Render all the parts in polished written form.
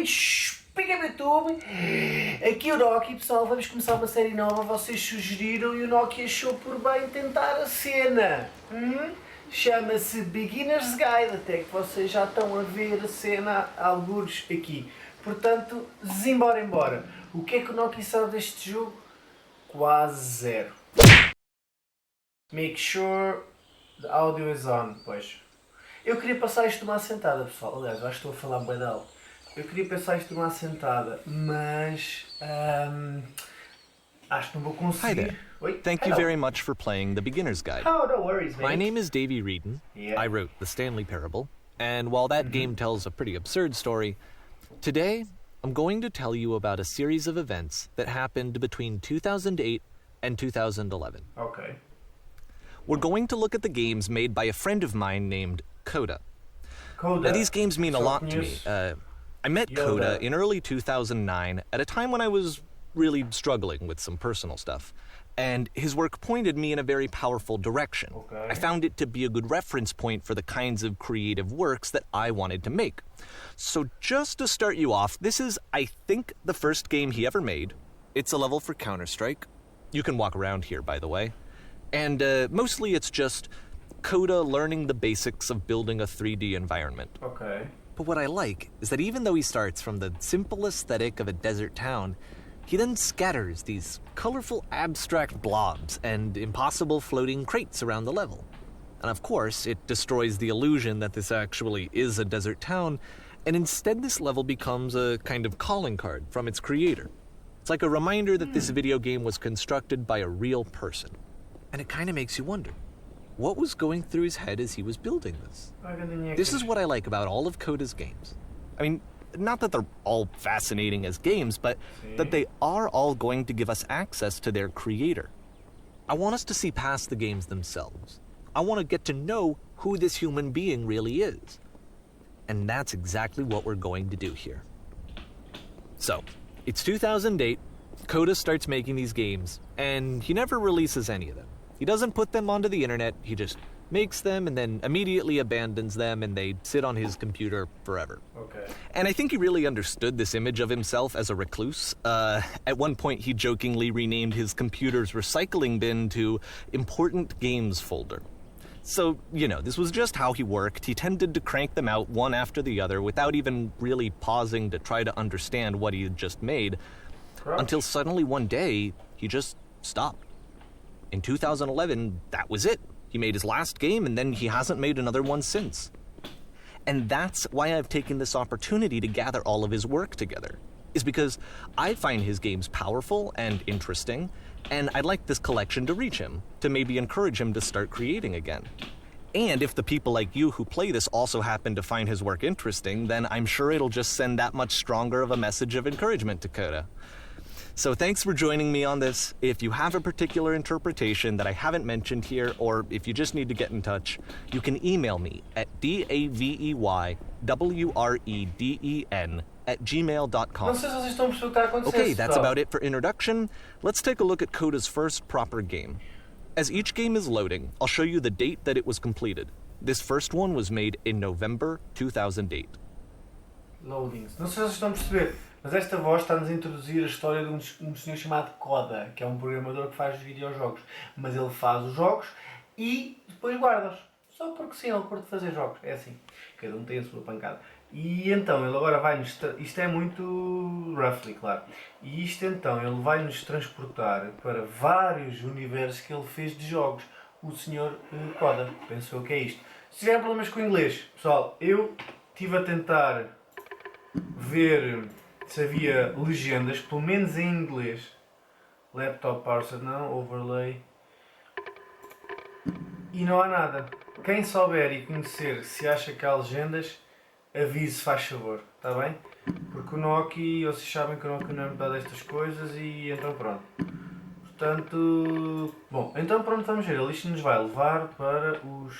amigos, WEGAMEYOU, aqui o Noki, pessoal, vamos começar uma série nova, vocês sugeriram e o Noki achou por bem tentar a cena. Chama-se Beginner's Guide, até que vocês já estão a ver a cena algures aqui. Portanto, embora. O que é que o Noki sabe deste jogo? Quase zero. Make sure the audio is on, pois. Eu queria passar isto de uma assentada, pessoal. Aliás, eu acho que estou a falar bem alto. Eu queria passar isto de uma assentada, mas acho que não vou conseguir. Hi there. Oi? Thank you very much for playing the Beginner's Guide. Oh, no worries, mate. My name is Davey Reedon. Yeah. I wrote the Stanley Parable, and while that game tells a pretty absurd story, today I'm going to tell you about a series of events that happened between 2008 and 2011. Okay. We're going to look at the games made by a friend of mine named Coda. Coda. Now, these games mean a lot to me. News. I met Yoda. Coda in early 2009 at a time when I was really struggling with some personal stuff, and his work pointed me in a very powerful direction. Okay. I found it to be a good reference point for the kinds of creative works that I wanted to make. So just to start you off, this is, I think, the first game he ever made. It's a level for Counter-Strike. You can walk around here, by the way. And mostly it's just Coda learning the basics of building a 3D environment. Okay. But what I like is that even though he starts from the simple aesthetic of a desert town, he then scatters these colorful abstract blobs and impossible floating crates around the level. And of course, it destroys the illusion that this actually is a desert town, and instead this level becomes a kind of calling card from its creator. It's like a reminder that this video game was constructed by a real person. And it kind of makes you wonder, what was going through his head as he was building this? This is what I like about all of Coda's games. I mean, not that they're all fascinating as games, but that they are all going to give us access to their creator. I want us to see past the games themselves. I want to get to know who this human being really is. And that's exactly what we're going to do here. So, it's 2008, Coda starts making these games, and he never releases any of them. He doesn't put them onto the internet, he just makes them and then immediately abandons them, and they sit on his computer forever. Okay. And I think he really understood this image of himself as a recluse. At one point, he jokingly renamed his computer's recycling bin to Important Games Folder. So, you know, this was just how he worked. He tended to crank them out one after the other without even really pausing to try to understand what he had just made, until suddenly one day, he just stopped. In 2011, that was it. He made his last game, and then he hasn't made another one since. And that's why I've taken this opportunity to gather all of his work together, is because I find his games powerful and interesting, and I'd like this collection to reach him, to maybe encourage him to start creating again. And if the people like you who play this also happen to find his work interesting, then I'm sure it'll just send that much stronger of a message of encouragement to Coda. So thanks for joining me on this. If you have a particular interpretation that I haven't mentioned here, or if you just need to get in touch, you can email me at daveyWreden@gmail.com. Não sei se vocês estão a perceber o que está a acontecer. Okay, that's about it for introduction. Let's take a look at Coda's first proper game. As each game is loading, I'll show you the date that it was completed. This first one was made in November 2008. Loadings. Não sei se vocês estão a perceber, mas esta voz está-nos a introduzir a história de um senhor chamado Coda, que é um programador que faz videojogos. Mas ele faz os jogos e depois guarda-os. Só porque sim, ele curte fazer jogos. É assim. Cada um tem a sua pancada. E então ele agora vai-nos... Isto é muito roughly, claro. E isto então, ele vai-nos transportar para vários universos que ele fez de jogos. O senhor Coda. Pensou que é isto. Se tiverem problemas com o inglês, pessoal, eu estive a tentar ver se havia legendas, pelo menos em inglês. Laptop parser, não, overlay. E não há nada. Quem souber e conhecer se acha que há legendas, avise, faz favor, está bem? Porque o Noki, vocês sabem que o Noki não é metade destas coisas e então pronto. Portanto... Bom, então pronto, vamos ver. Isto nos vai levar para os...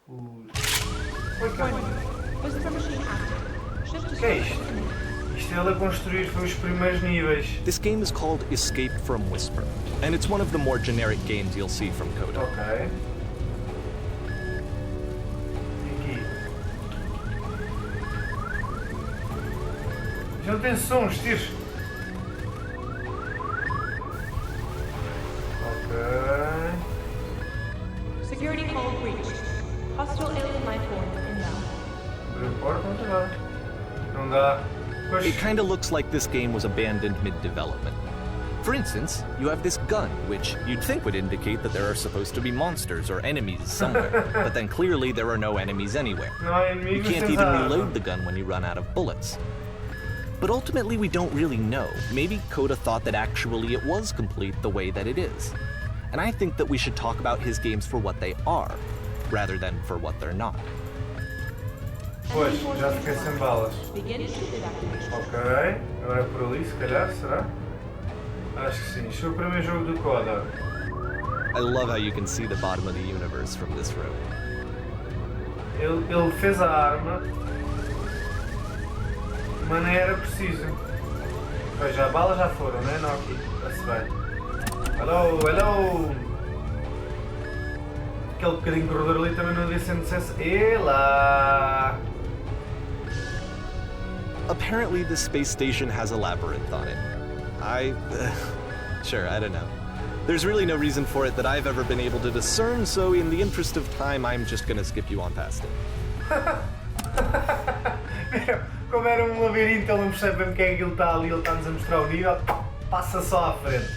Oi, calma. O que é isto? Isto ele a construir foi os primeiros níveis. This game is called Escape from Whisper, and it's one of the more generic games you'll see from Coda. Ok. E aqui. Já não tem som, os tiros. Ok. Security call breached. Hostile alien life form inbound. Abriu a porta, não dá. Não dá. Pois. It kinda looks like this game was abandoned mid-development. For instance, you have this gun, which you'd think would indicate that there are supposed to be monsters or enemies somewhere, but then clearly there are no enemies anywhere. Não há You inimigos can't sem even arma. reload the gun when you run out of bullets. But ultimately, we don't really know. Maybe Coda thought that actually it was complete the way that it is. And I think that we should talk about his games for what they are, rather than for what they're not. Pois, já fiquei sem balas. Begin ship evacuation. Ok, agora é por ali, se calhar, será? Acho que sim. Este é o primeiro jogo do Coda. I love how you can see the bottom of the universe from this room. Ele fez a arma, mas não era preciso. Pois já, balas já foram, né, Noki? Está-se bem. Hello, hello! Aquele bocadinho de corredor ali também não devia ser necessário. Ela! Apparently, this space station has a labyrinth on it. Sure, I don't know. There's really no reason for it that I've ever been able to discern, so in the interest of time, I'm just gonna skip you on past it. Como era um labirinto, ele não percebe bem o que é que ele está ali, ele está-nos a mostrar o nível, passa só à frente.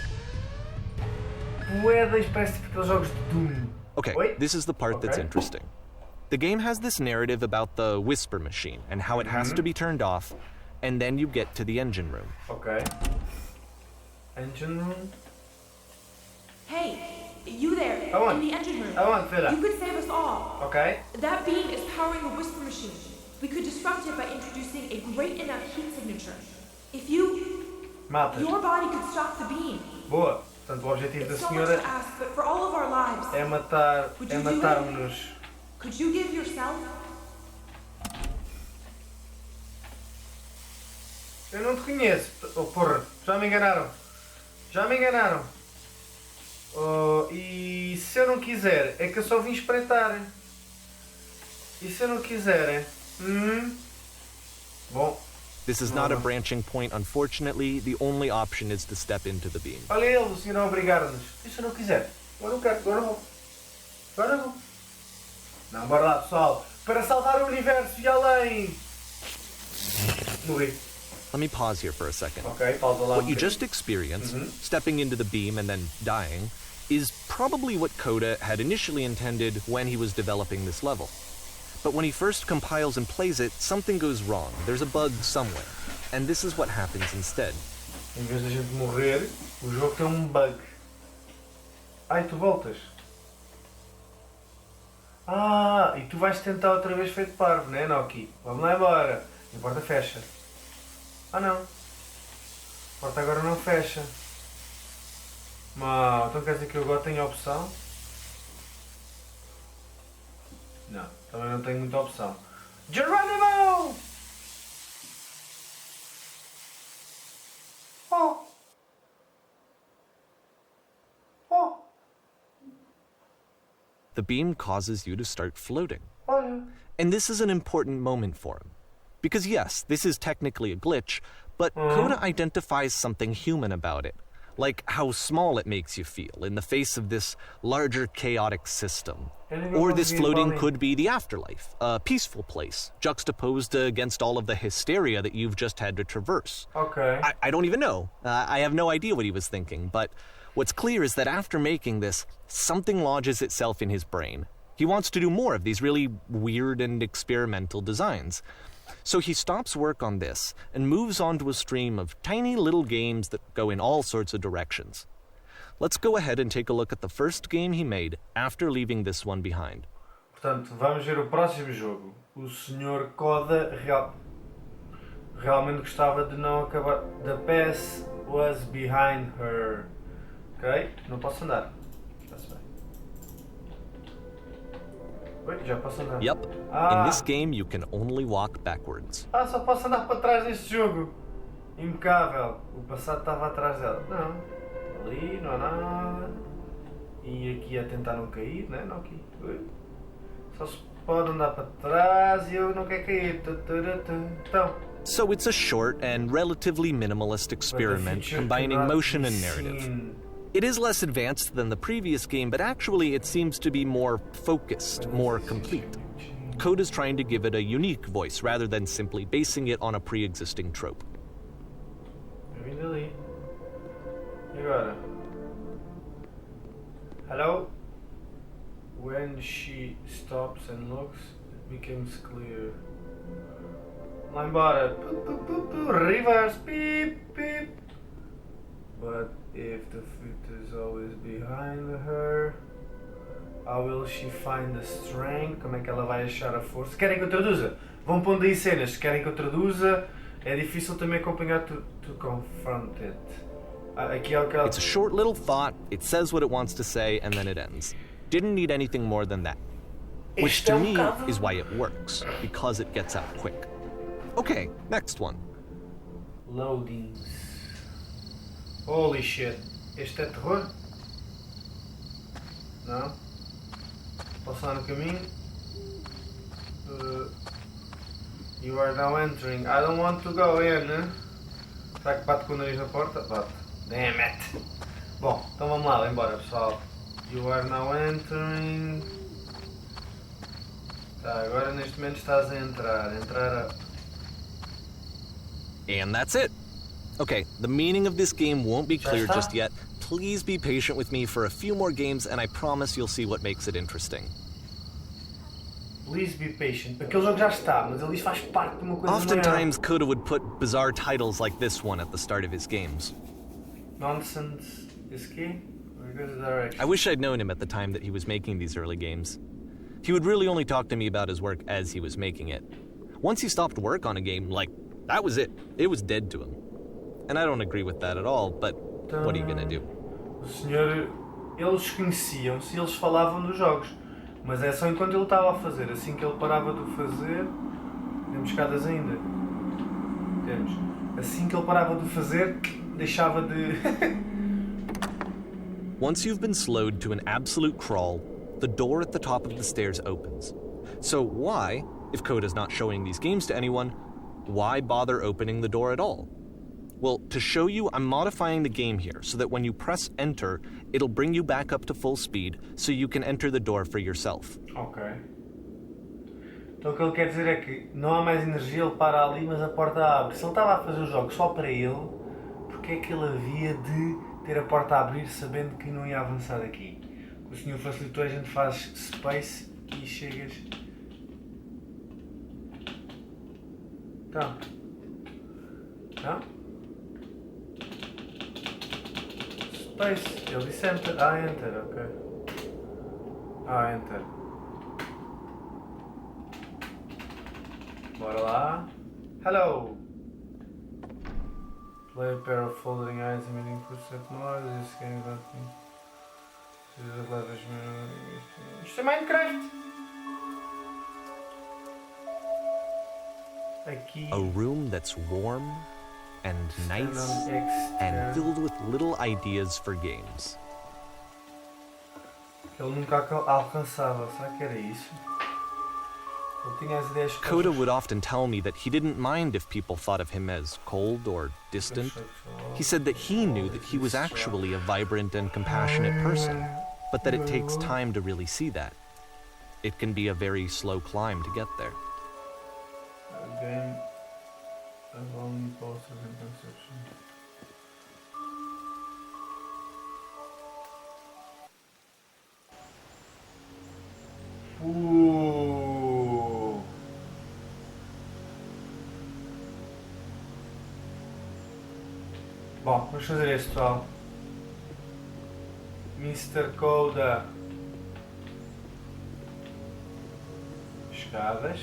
Moedas, parece tipo aqueles jogos de Doom. Okay, Wait. this is the part that's Okay. interesting. The game has this narrative about the whisper machine and how it has to be turned off, and then you get to the engine room. Ok. Engine room? Hey, you there, Aonde? in the engine room. Aonde, filha? You could save us all. Ok. That beam is powering the whisper machine. We could disrupt it by introducing a great enough heat signature. If Matas. your body could stop the beam. Boa. Portanto, o objetivo da It's so much senhora to ask, but for all of our lives, é matar, Would é you do it? matar-nos. could you give yourself? Eu não te conheço. Oh, porra, já me enganaram. Já me enganaram. Oh, e se eu não quiser, é que eu só vim espreitar. E se eu não quiser? Bom, This is not a branching point, unfortunately. The only option is to step into the beam. olha ele, o senhor a obrigar-nos. E se eu não quiser? Agora não quero, agora vou. Agora vou. Não, bora lá, pessoal. Para salvar o universo e além. Morri. Let me pause here for a second. Ok, pausa lá. What you just experienced, stepping into the beam and then dying, is probably what Coda had initially intended when he was developing this level. But when he first compiles and plays it, something goes wrong. There's a bug somewhere. And this is what happens instead. Em vez da gente morrer, o jogo tem um bug. Ai, tu voltas. Ah, e tu vais tentar outra vez feito parvo, né, Noki? Vamos lá embora. A porta fecha. Ah, não. A porta agora não fecha. Mau, então quer dizer que eu agora tenho a opção? Não, também não tenho muita opção. Geronimo! Oh! Oh! The beam causes you to start floating. Olha! And this is an important moment for him. Because yes, this is technically a glitch, but Coda identifies something human about it. Like how small it makes you feel in the face of this larger chaotic system. Or this floating could be the afterlife, a peaceful place, juxtaposed against all of the hysteria that you've just had to traverse. Ok. I don't even know. I have no idea what he was thinking, but what's clear is that after making this, something lodges itself in his brain. He wants to do more of these really weird and experimental designs. So he stops work on this and moves on to a stream of tiny little games that go in all sorts of directions. Let's go ahead and take a look at the first game he made after leaving this one behind. Portanto, vamos ver o próximo jogo. O Sr. Coda realmente gostava de não acabar. The past was behind her. Ok? Não posso andar. Está-se bem. Oi, já posso andar. Yep, in this game you can only walk backwards. Ah, só posso andar para trás deste jogo. Impecável. O passado estava atrás dela. Não. Ali, não há nada. E aqui a tentar não cair, né? Não aqui. Só se pode andar para trás e eu não quero cair. Então, So it's a short and relatively minimalist experiment combining motion and narrative. It is less advanced than the previous game, but actually it seems to be more focused, more complete. Coda's trying to give it a unique voice rather than simply basing it on a pre-existing trope. Vindo ali. E agora? Hello? When she stops and looks, it becomes clear. Lá embora. Reverse. Beep, beep. But if the foot is always behind her, how will she find the strength? Como é que ela vai achar a força? Querem que eu traduza? Vão pondo aí cenas. Querem que eu traduza? É difícil também acompanhar to confront it. Aqui é o que ela... It's a short little thought, it says what it wants to say, and then it ends. Didn't need anything more than that. Which to me is why it works, because it gets out quick. Okay, next one. Loadings. Holy shit. Este é terror? Não? Posso lá no caminho? You are now entering. I don't want to go in. Será que bate com o nariz na porta? Bate. Damn it. Bom, então vamos lá, embora pessoal. You are now entering. Tá, agora neste momento estás a entrar. And that's it. Okay, the meaning of this game won't be clear just yet. Please be patient with me for a few more games and I promise you'll see what makes it interesting. Please be patient. Aquele jogo já está, mas ele faz parte de uma coisa maior. Oftentimes, Coda would put bizarre titles like this one at the start of his games. Nonsense is key? Or goes the direction? I wish I'd known him at the time that he was making these early games. He would really only talk to me about his work as he was making it. Once he stopped work on a game, like, that was it. It was dead to him. And I don't agree with that at all, but what are you gonna do? O senhor... Eles conheciam-se e eles falavam dos jogos. Mas é só enquanto ele estava a fazer. Assim que ele parava de o fazer... Temos escadas ainda. Temos. Assim que ele parava de o fazer, deixava de... Once you've been slowed to an absolute crawl, the door at the top of the stairs opens. So why, if Coda's not showing these games to anyone, why bother opening the door at all? Well, to show you, I'm modifying the game here so that when you press enter, it'll bring you back up to full speed so you can enter the door for yourself. Ok. Então o que ele quer dizer é que não há mais energia, ele para ali, mas a porta abre. Se ele estava a fazer o jogo só para ele, porque é que ele havia de ter a porta a abrir sabendo que não ia avançar daqui? O senhor facilitou, a gente faz space e chegas... Então. Não? Space, ele disse enter. Ah, enter, ok. Ah, enter. Bora lá. Hello! Play a pair of foldering eyes emitting footstep noise. This game about me. Isto é Minecraft! Aqui. A room that's warm and nice and filled with little ideas for games. Que ele nunca alcançava, será que era isso? Ele tinha as ideias. Coda would often tell me that he didn't mind if people thought of him as cold or distant. He said that he knew that he was actually a vibrant and compassionate person, but that it takes time to really see that. It can be a very slow climb to get there. Game of only posters and conception. Bom, vamos fazer este, pessoal. Mr. Coda. Escadas.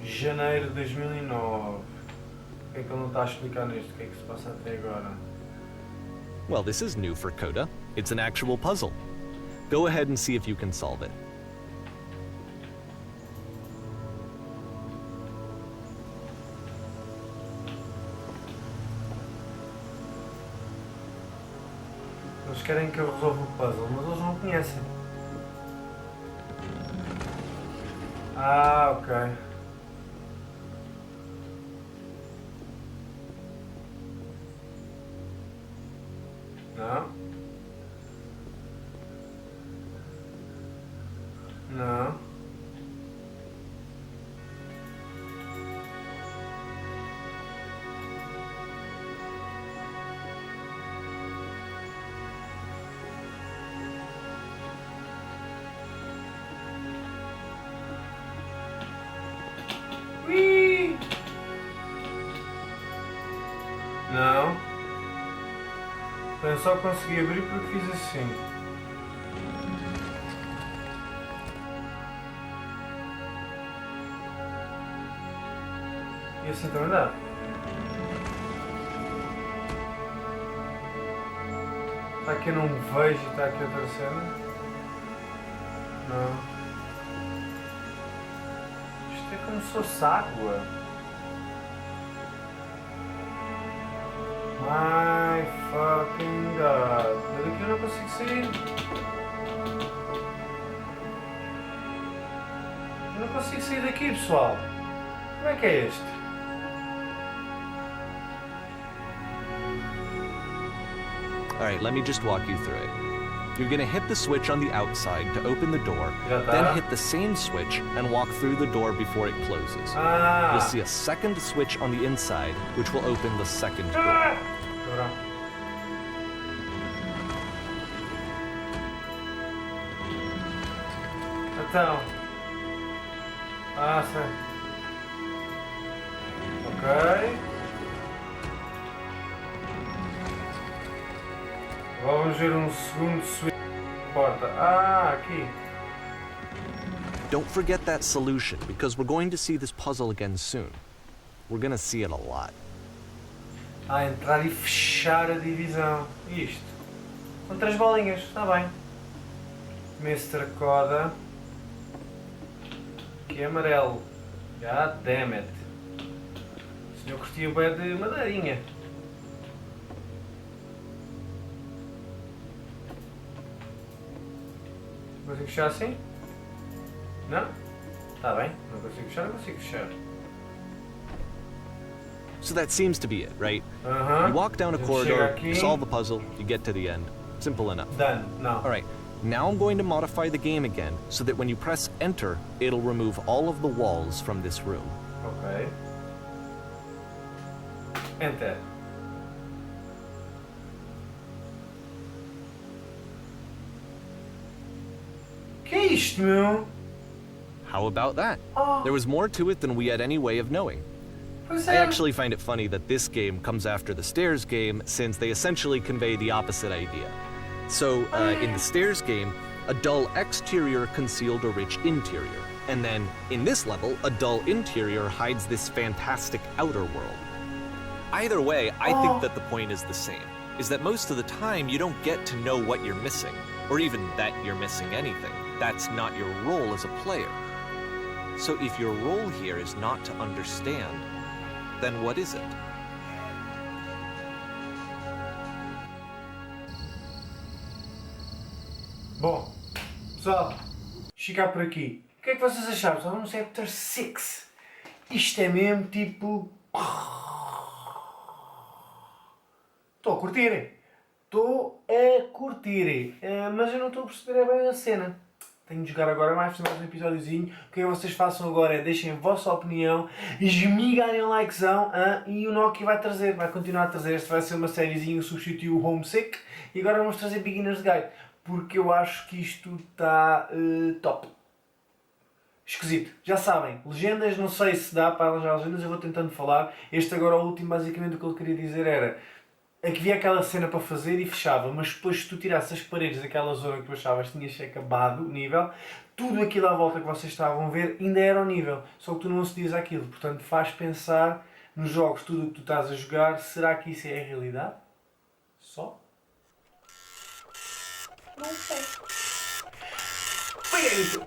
Janeiro de 2009. O que é que ele não está a explicar nisto? O que é que se passa até agora? Well, this is new for Coda. It's an actual puzzle. Go ahead and see if you can solve it. Eles querem que eu resolva o puzzle, mas eles não conhecem. Ah, ok. Não. Não. Ui. Não. Eu só consegui abrir porque fiz assim. E assim também dá. Está aqui eu não vejo e está aqui outra cena. Não. Isto é como se fosse água. My fucking god. Mas daqui eu não consigo sair. Eu não consigo sair daqui, pessoal. Como é que é este? Alright, let me just walk you through it. You're gonna hit the switch on the outside to open the door, then hit the same switch and walk through the door before it closes. You'll see a second switch on the inside, which will open the second door. Então. Sei. Ok. Vamos ver segundo switch de porta. Aqui. Don't forget that solution, because we're going to see this puzzle again soon. We're gonna see it a lot. Entrar e fechar a divisão. Isto. São 3 bolinhas, está bem. Mr. Coda. Que é amarelo. God damn it. O senhor curtia bem de madeirinha. Consigo fechar assim? Não? Está bem. Não consigo fechar, não consigo fechar. So that seems to be it, right? You walk down a corridor, solve the puzzle, you get to the end. Simple enough. Done. No. Alright, now I'm going to modify the game again so that when you press enter, it'll remove all of the walls from this room. Ok. Enter. Que é isto, meu? How about that? There was more to it than we had any way of knowing. I actually find it funny that this game comes after the stairs game, since they essentially convey the opposite idea. So, in the stairs game, a dull exterior concealed a rich interior. And then, in this level, a dull interior hides this fantastic outer world. Either way, I think that the point is the same, is that most of the time you don't get to know what you're missing, or even that you're missing anything. That's not your role as a player. So if your role here is not to understand, then what is it? Bom, pessoal, ficar por aqui. O que é que vocês acharam? Estamos no Chapter 6. Isto é mesmo tipo... Estou a curtir. Estou a curtir. Mas eu não estou a perceber bem a cena. Tenho de jogar agora mais um episódiozinho. O que vocês façam agora é deixem a vossa opinião, esmigarem um likezão e o Nokia vai trazer, vai continuar a trazer. Esta vai ser uma sériezinha que substituiu o Homesick e agora vamos trazer Beginner's Guide porque eu acho que isto está top. Esquisito. Já sabem, legendas, não sei se dá para arranjar legendas, eu vou tentando falar. Este agora, o último, basicamente o que eu queria dizer era que havia aquela cena para fazer e fechava, mas depois se tu tirasses as paredes daquela zona que tu achavas que tinhas acabado o nível, tudo aquilo à volta que vocês estavam a ver ainda era o nível, só que tu não acedias àquilo. Portanto, faz pensar nos jogos, tudo o que tu estás a jogar, será que isso é a realidade? Só? Não sei. Foi isso!